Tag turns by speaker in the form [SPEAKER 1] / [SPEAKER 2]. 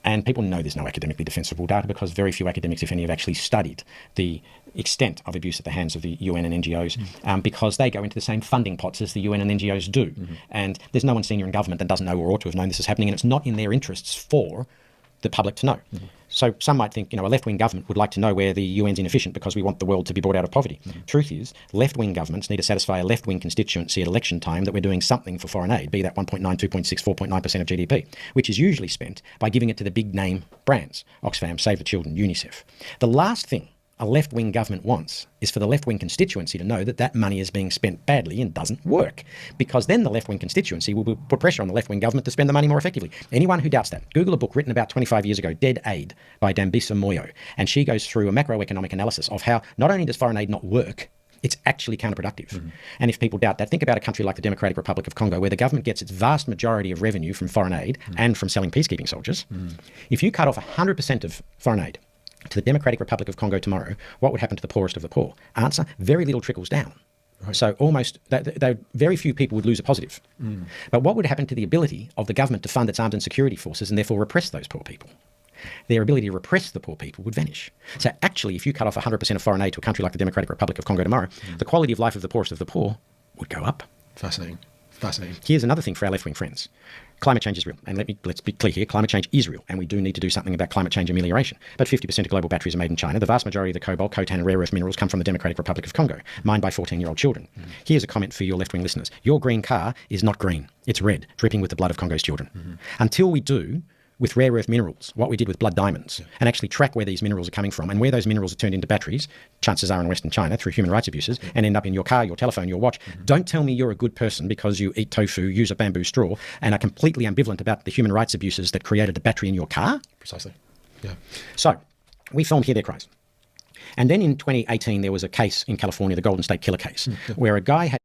[SPEAKER 1] And people know there's no academically defensible data because very few academics, if any, have actually studied the extent of abuse at the hands of the UN and NGOs because they go into the same funding pots as the UN and NGOs do. And there's no one senior in government that doesn't know or ought to have known this is happening, and it's not in their interests for the public to know. So some might think, a left-wing government would like to know where the UN's inefficient because we want the world to be brought out of poverty. Truth is, left-wing governments need to satisfy a left-wing constituency at election time that we're doing something for foreign aid, be that 1.9, 2.6, 4.9% of GDP, which is usually spent by giving it to the big-name brands, Oxfam, Save the Children, UNICEF. The last thing a left-wing government wants is for the left-wing constituency to know that that money is being spent badly and doesn't work, because then the left-wing constituency will put pressure on the left-wing government to spend the money more effectively. Anyone who doubts that, Google a book written about 25 years ago, Dead Aid, by Dambisa Moyo, and she goes through a macroeconomic analysis of how not only does foreign aid not work, it's actually counterproductive. And if people doubt that, think about a country like the Democratic Republic of Congo, where the government gets its vast majority of revenue from foreign aid and from selling peacekeeping soldiers. If you cut off 100% of foreign aid to the Democratic Republic of Congo tomorrow, what would happen to the poorest of the poor? Answer, very little trickles down. Right. So almost, very few people would lose a positive. But what would happen to the ability of the government to fund its armed and security forces and therefore repress those poor people? Their ability to repress the poor people would vanish. So actually, if you cut off 100% of foreign aid to a country like the Democratic Republic of Congo tomorrow, the quality of life of the poorest of the poor would go up.
[SPEAKER 2] Fascinating. Fascinating.
[SPEAKER 1] Here's another thing for our left-wing friends. Climate change is real. And let's be clear here, climate change is real. And we do need to do something about climate change amelioration. But 50% of global batteries are made in China. The vast majority of the cobalt, coltan and rare earth minerals come from the Democratic Republic of Congo, mined by 14-year-old children. Here's a comment for your left-wing listeners. Your green car is not green. It's red, dripping with the blood of Congo's children. Until we do with rare earth minerals what we did with blood diamonds and actually track where these minerals are coming from and where those minerals are turned into batteries, chances are in Western China through human rights abuses, and end up in your car, your telephone, your watch. Don't tell me you're a good person because you eat tofu, use a bamboo straw, and are completely ambivalent about the human rights abuses that created the battery in your car.
[SPEAKER 2] Precisely. Yeah.
[SPEAKER 1] So we filmed Hear Their Cries. And then in 2018, there was a case in California, the Golden State Killer case, where a guy had